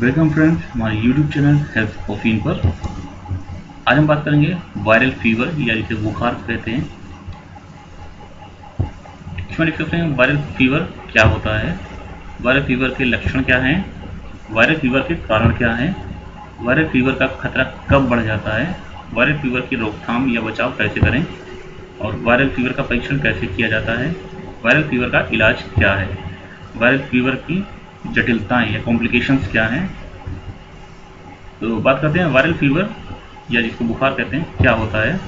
Welcome friends, हमारे YouTube channel health कॉफीन पर। आज हम बात करेंगे वायरल फीवर या जिसे बुखार कहते हैं। इसमें डिस्कस करेंगे वायरल फीवर क्या होता है, वायरल फीवर के लक्षण क्या हैं, वायरल फीवर के कारण क्या हैं, वायरल फीवर का खतरा कब बढ़ जाता है, वायरल फीवर की रोकथाम या बचाव कैसे करें, और वायरल फीवर का परीक्षण कैसे किया जाता है, वायरल फीवर का इलाज क्या है, वायरल फीवर की जटिलताएं या कॉम्प्लिकेशंस क्या हैं। तो बात करते हैं वायरल फीवर या जिसको बुखार कहते हैं क्या होता है।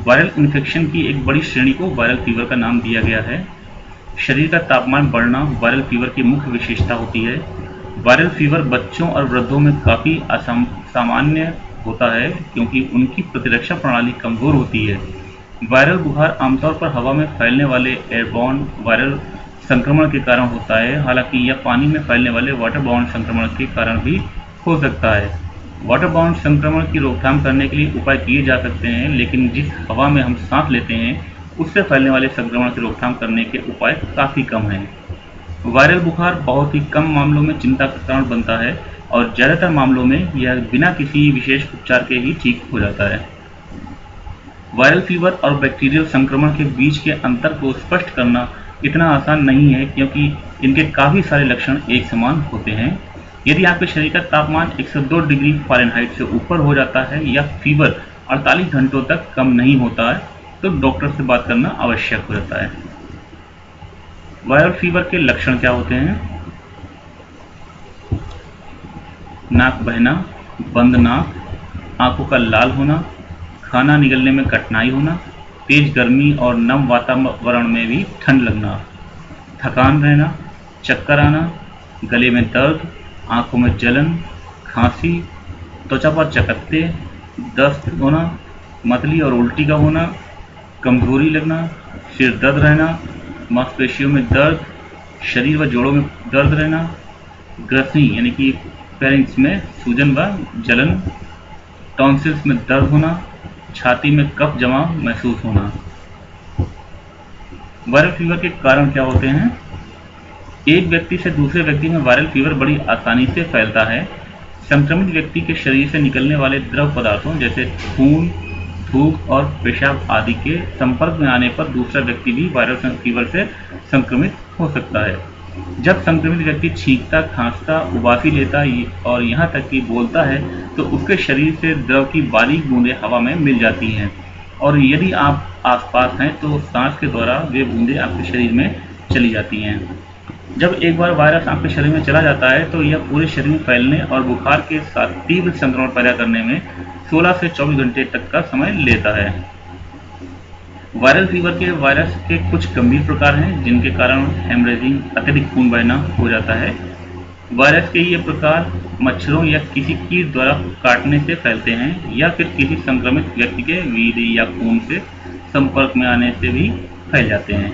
वायरल इन्फेक्शन की एक बड़ी श्रेणी को वायरल फीवर का नाम दिया गया है। शरीर का तापमान बढ़ना वायरल फीवर की मुख्य विशेषता होती है। वायरल फीवर बच्चों और वृद्धों में काफ़ी सामान्य होता है क्योंकि उनकी प्रतिरक्षा प्रणाली कमज़ोर होती है। वायरल बुखार आमतौर पर हवा में फैलने वाले एयरबॉर्न वायरल संक्रमण के कारण होता है, हालांकि यह पानी में फैलने वाले वाटरबॉर्न संक्रमण के कारण भी हो सकता है। वाटरबॉर्न संक्रमण की रोकथाम करने के लिए उपाय किए जा सकते हैं, लेकिन जिस हवा में हम सांस लेते हैं उससे फैलने वाले संक्रमण की रोकथाम करने के उपाय काफ़ी कम हैं। वायरल बुखार बहुत ही कम मामलों में चिंता का कारण बनता है और ज़्यादातर मामलों में यह बिना किसी विशेष उपचार के ही ठीक हो जाता है। वायरल फीवर और बैक्टीरियल संक्रमण के बीच के अंतर को स्पष्ट करना इतना आसान नहीं है क्योंकि इनके काफ़ी सारे लक्षण एक समान होते हैं। यदि आपके शरीर का तापमान 102 डिग्री फ़ारेनहाइट से ऊपर हो जाता है या फीवर 48 घंटों तक कम नहीं होता है तो डॉक्टर से बात करना आवश्यक हो जाता है। वायरल फीवर के लक्षण क्या होते हैं? नाक बहना, बंद नाक, आंखों का लाल होना, खाना निगलने में कठिनाई होना, तेज गर्मी और नम वातावरण में भी ठंड लगना, थकान रहना, चक्कर आना, गले में दर्द, आंखों में जलन, खांसी, त्वचा पर चकत्ते, दस्त होना, मतली और उल्टी का होना, कमजोरी लगना, सिर दर्द रहना, मांसपेशियों में दर्द, शरीर व जोड़ों में दर्द रहना, ग्रसनी यानी कि फेरिंक्स में सूजन व जलन, टॉन्सिल्स में दर्द होना, छाती में कफ जमा महसूस होना। वायरल फीवर के कारण क्या होते हैं? एक व्यक्ति से दूसरे व्यक्ति में वायरल फीवर बड़ी आसानी से फैलता है। संक्रमित व्यक्ति के शरीर से निकलने वाले द्रव पदार्थों जैसे खून, थूक और पेशाब आदि के संपर्क में आने पर दूसरा व्यक्ति भी वायरल फीवर से संक्रमित हो सकता है। जब संक्रमित व्यक्ति छींकता, खांसता, उबासी लेता और यहाँ तक कि बोलता है तो उसके शरीर से द्रव की बारीक बूंदें हवा में मिल जाती हैं और यदि आप आसपास हैं तो सांस के द्वारा वे बूंदें आपके शरीर में चली जाती हैं। जब एक बार वायरस आपके शरीर में चला जाता है तो यह पूरे शरीर में फैलने और बुखार के साथ तीव्र संक्रमण पैदा करने में 16 से 24 घंटे तक का समय लेता है। वायरल फीवर के वायरस के कुछ गंभीर प्रकार हैं जिनके कारण हेमरेजिंग अत्यधिक खून बहना हो जाता है। वायरस के ये प्रकार मच्छरों या किसी कीट द्वारा काटने से फैलते हैं या फिर किसी संक्रमित व्यक्ति के वीर्य या खून से संपर्क में आने से भी फैल जाते हैं।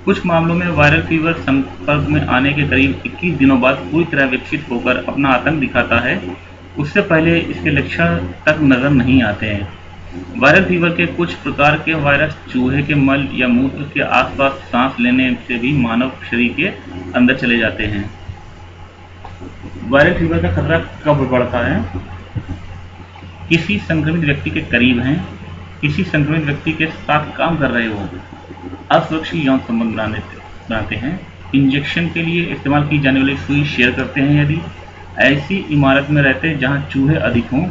कुछ मामलों में वायरल फीवर संपर्क में आने के करीब 21 दिनों बाद पूरी तरह विकसित होकर अपना आतंक दिखाता है। उससे पहले इसके लक्षण तक नजर नहीं आते हैं। वायरल फीवर के कुछ प्रकार के वायरस चूहे के मल या मूत्र के आसपास सांस लेने से भी मानव शरीर के अंदर चले जाते हैं। वायरल फीवर का खतरा कब बढ़ता है? किसी संक्रमित व्यक्ति के करीब हैं, किसी संक्रमित व्यक्ति के साथ काम कर रहे हो, असुरक्षित यौन संबंध बनाते हैं, इंजेक्शन के लिए इस्तेमाल की जाने वाली सुई शेयर करते हैं, यदि ऐसी इमारत में रहते हैं जहां चूहे अधिक हों,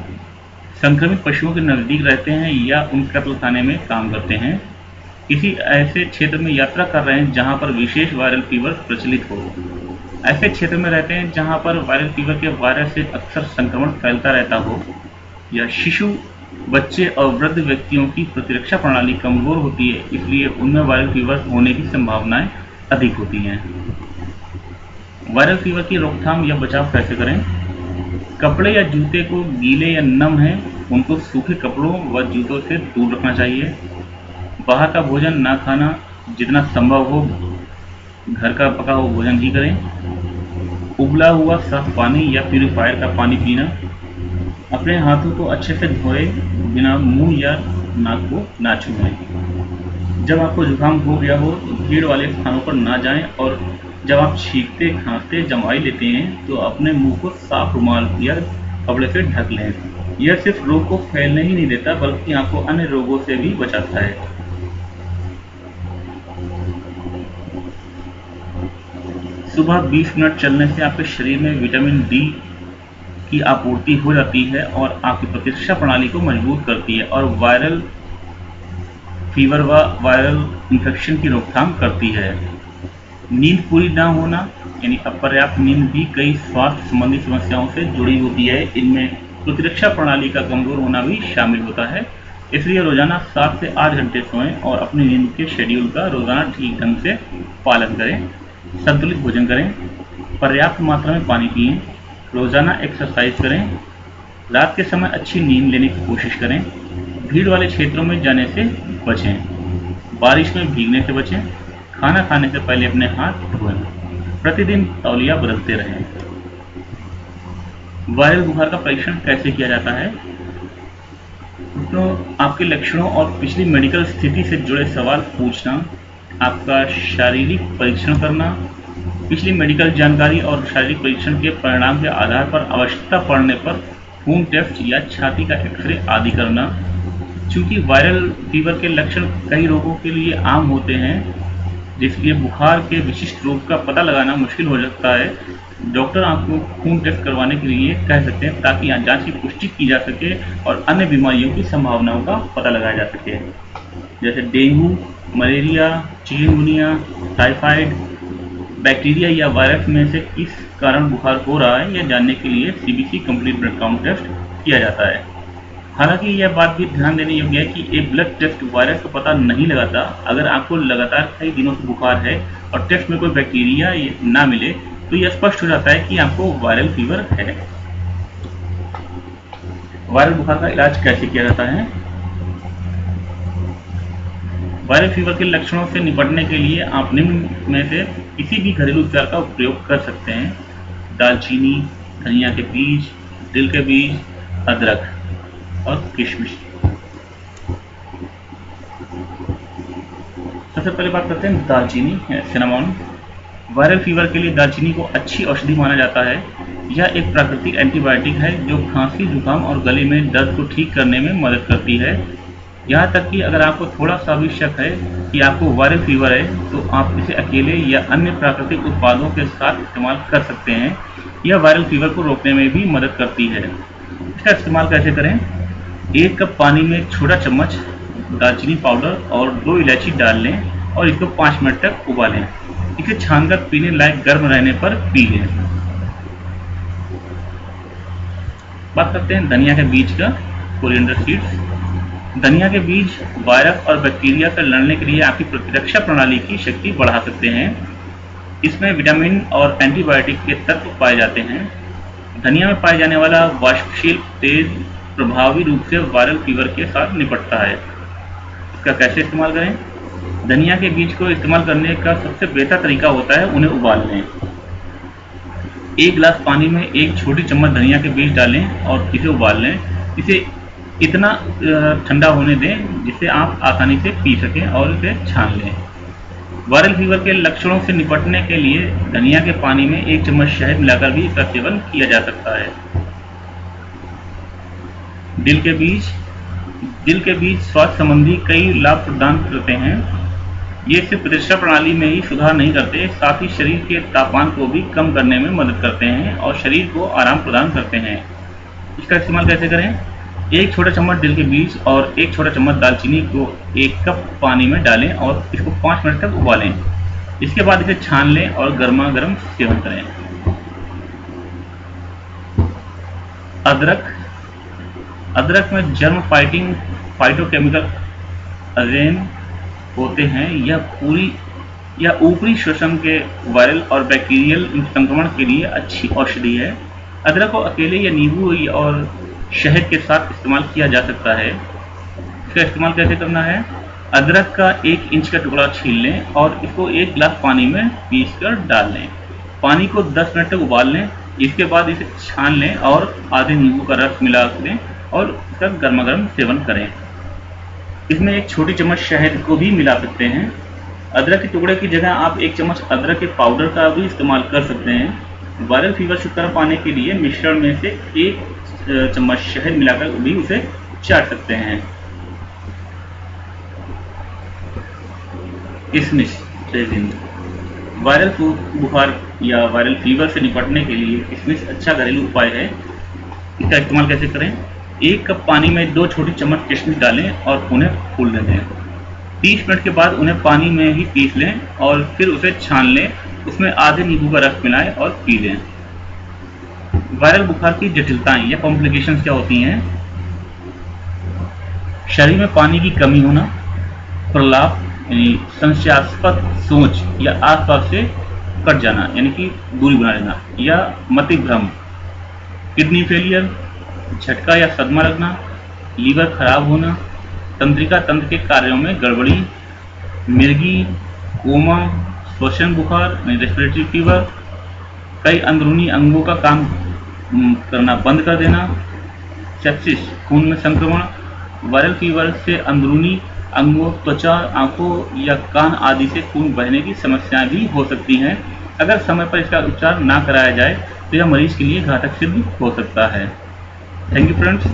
संक्रमित पशुओं के नज़दीक रहते हैं या उन कत्लखाने में काम करते हैं, किसी ऐसे क्षेत्र में यात्रा कर रहे हैं जहां पर विशेष वायरल फीवर प्रचलित हो, ऐसे क्षेत्र में रहते हैं जहां पर वायरल फीवर के वायरस से अक्सर संक्रमण फैलता रहता हो, या शिशु, बच्चे और वृद्ध व्यक्तियों की प्रतिरक्षा प्रणाली कमजोर होती है इसलिए उनमें वायरल फीवर होने की संभावनाएं अधिक होती हैं। वायरल फीवर की रोकथाम या बचाव कैसे करें? कपड़े या जूते को गीले या नम हैं उनको सूखे कपड़ों व जूतों से दूर रखना चाहिए। बाहर का भोजन ना खाना, जितना संभव हो घर का पका हुआ भोजन ही करें। उबला हुआ साफ पानी या प्यूरीफायर का पानी पीना। अपने हाथों को अच्छे से धोए बिना मुंह या नाक को ना छुएं। जब आपको जुकाम हो गया हो तो भीड़ वाले स्थानों पर ना जाएं और जब आप छींकते खांसते जमाई लेते हैं तो अपने मुंह को साफ रुमाल या कपड़े से ढक लें। यह सिर्फ रोग को फैलने ही नहीं देता बल्कि आपको अन्य रोगों से भी बचाता है। सुबह 20 मिनट चलने से आपके शरीर में विटामिन डी की आपूर्ति हो जाती है और आपकी प्रतिरक्षा प्रणाली को मजबूत करती है और वायरल फीवर व वायरल इन्फेक्शन की रोकथाम करती है। नींद पूरी ना होना यानी अपर्याप्त नींद भी कई स्वास्थ्य संबंधी समस्याओं से जुड़ी होती है। इनमें प्रतिरक्षा प्रणाली का कमजोर होना भी शामिल होता है। इसलिए रोजाना 7 से 8 घंटे सोएं और अपनी नींद के शेड्यूल का रोजाना ठीक ढंग से पालन करें। संतुलित भोजन करें, पर्याप्त मात्रा में पानी पिएं, रोजाना एक्सरसाइज करें, रात के समय अच्छी नींद लेने की कोशिश करें, भीड़ वाले क्षेत्रों में जाने से बचें, बारिश में भीगने से बचें, खाना खाने से पहले अपने हाथ धोएं, प्रतिदिन तौलिया बदलते रहें। वायरल बुखार का परीक्षण कैसे किया जाता है? तो आपके लक्षणों और पिछली मेडिकल स्थिति से जुड़े सवाल पूछना, आपका शारीरिक परीक्षण करना, पिछली मेडिकल जानकारी और शारीरिक परीक्षण के परिणाम के आधार पर आवश्यकता पड़ने पर खून टेस्ट या छाती का एक्सरे आदि करना। चूंकि वायरल फीवर के लक्षण कई रोगों के लिए आम होते हैं, जिसलिए बुखार के विशिष्ट रोग का पता लगाना मुश्किल हो सकता है, डॉक्टर आपको खून टेस्ट करवाने के लिए कह सकते हैं ताकि जांच की पुष्टि की जा सके और अन्य बीमारियों की संभावनाओं का पता लगाया जा सके, जैसे dengue, malaria, chikungunya, typhoid, bacteria या वायरस में से किस कारण बुखार हो रहा है यह जानने के लिए CBC complete blood count test किया जाता है। हालांकि यह बात भी ध्यान देने योग्य है कि एक ब्लड टेस्ट वायरस का पता नहीं लगाता। अगर आपको लगातार कई दिनों से बुखार है और टेस्ट में कोई बैक्टीरिया ना मिले तो यह स्पष्ट हो जाता है कि आपको वायरल फीवर है। वायरल बुखार का इलाज कैसे किया जाता है? वायरल फीवर के लक्षणों से निपटने के लिए आप निम्न में से किसी भी घरेलू उपचार का प्रयोग कर सकते हैं: दालचीनी, धनिया के बीज, दिल के बीज, अदरक और किशमिश। सबसे पहले बात करते हैं दालचीनी, सिनामोन। वायरल फीवर के लिए दालचीनी को अच्छी औषधि माना जाता है। यह एक प्राकृतिक एंटीबायोटिक है जो खांसी, जुकाम और गले में दर्द को ठीक करने में मदद करती है। यहाँ तक कि अगर आपको थोड़ा सा भी शक है कि आपको वायरल फीवर है तो आप इसे अकेले या अन्य प्राकृतिक उत्पादों के साथ इस्तेमाल कर सकते हैं। यह वायरल फीवर को रोकने में भी मदद करती है। इसका इस्तेमाल कैसे करें? 1 कप पानी में 1 छोटा चम्मच दालचीनी पाउडर और 2 इलायची डाल लें और इसको 5 मिनट तक उबालें। इसे छानकर पीने लायक गर्म रहने पर पी लें। बात करते हैं धनिया के बीज का, कोरिएंडर सीड्स। धनिया के बीज वायरस और बैक्टीरिया से लड़ने के लिए आपकी प्रतिरक्षा प्रणाली की शक्ति बढ़ा सकते हैं। इसमें विटामिन और एंटीबायोटिक के तत्व पाए जाते हैं। धनिया में पाए जाने वाला वाष्पशील तेज प्रभावी रूप से वायरल फीवर के साथ निपटता है। इसका कैसे इस्तेमाल करें? धनिया के बीज को इस्तेमाल करने का सबसे बेहतर तरीका होता है उन्हें उबाल लें। 1 गिलास पानी में 1 छोटी चम्मच धनिया के बीज डालें और इसे उबाल लें। इसे इतना ठंडा होने दें जिससे आप आसानी से पी सकें और इसे छान लें। वायरल फीवर के लक्षणों से निपटने के लिए धनिया के पानी में 1 चम्मच शहद मिलाकर भी इसका सेवन किया जा सकता है। दिल के बीज स्वास्थ्य संबंधी कई लाभ प्रदान करते हैं। ये सिर्फ प्रतिरक्षा प्रणाली में ही सुधार नहीं करते, साथ ही शरीर के तापमान को भी कम करने में मदद करते हैं और शरीर को आराम प्रदान करते हैं। इसका इस्तेमाल कैसे करें? 1 छोटा चम्मच दिल के बीज और 1 छोटा चम्मच दालचीनी को 1 कप पानी में डालें और इसको 5 मिनट तक उबालें। इसके बाद इसे छान लें और गर्मा गर्म सेवन करें। अदरक में जर्म फाइटिंग फाइटोकेमिकल एजेन होते हैं। यह ऊपरी श्वसन के वायरल और बैक्टीरियल संक्रमण के लिए अच्छी औषधि है। अदरक को अकेले या नींबू और शहद के साथ इस्तेमाल किया जा सकता है। इसका इस्तेमाल कैसे करना है? अदरक का 1 इंच का टुकड़ा छील लें और इसको 1 गिलास पानी में पीसकर डाल लें। पानी को 10 मिनट तक उबाल लें। इसके बाद इसे छान लें और आधे नींबू का रस मिला दें और इसका गर्मा गर्म सेवन करें। इसमें 1 छोटी चम्मच शहद को भी मिला सकते हैं। अदरक के टुकड़े की जगह आप 1 चम्मच अदरक के पाउडर का भी इस्तेमाल कर सकते हैं। वायरल फीवर छुटकारा पाने के लिए मिश्रण में से 1 चम्मच शहद मिलाकर भी उसे चाट सकते हैं। किशमिश रेजिन। वायरल बुखार या वायरल फीवर से निपटने के लिए किशमिश अच्छा घरेलू उपाय है। इसका इस्तेमाल कैसे करें? 1 कप पानी में 2 छोटी चम्मच किशमिश डालें और उन्हें फूलने दें। 30 मिनट के बाद उन्हें पानी में ही पीस लें और फिर उसे छान लें। उसमें आधे नींबू का रस मिलाएं और पी लें। वायरल बुखार की जटिलताएं या कॉम्प्लिकेशंस क्या होती हैं? शरीर में पानी की कमी होना, प्रलाप यानी संशयास्पद सोच या आसपास से कट जाना यानी कि दूरी बना लेना, या मतिभ्रम, किडनी फेलियर, झटका या सदमा लगना, लीवर खराब होना, तंत्रिका तंत्र के कार्यों में गड़बड़ी, मिर्गी, कोमा, श्वसन बुखार यानी रेस्पिरेटरी फीवर, कई अंदरूनी अंगों का काम करना बंद कर देना, सेप्सिस खून में संक्रमण। वायरल फीवर से अंदरूनी अंगों, त्वचा, आंखों या कान आदि से खून बहने की समस्याएं भी हो सकती हैं। अगर समय पर इसका उपचार ना कराया जाए तो यह मरीज के लिए घातक सिद्ध हो सकता है। Thank you friends.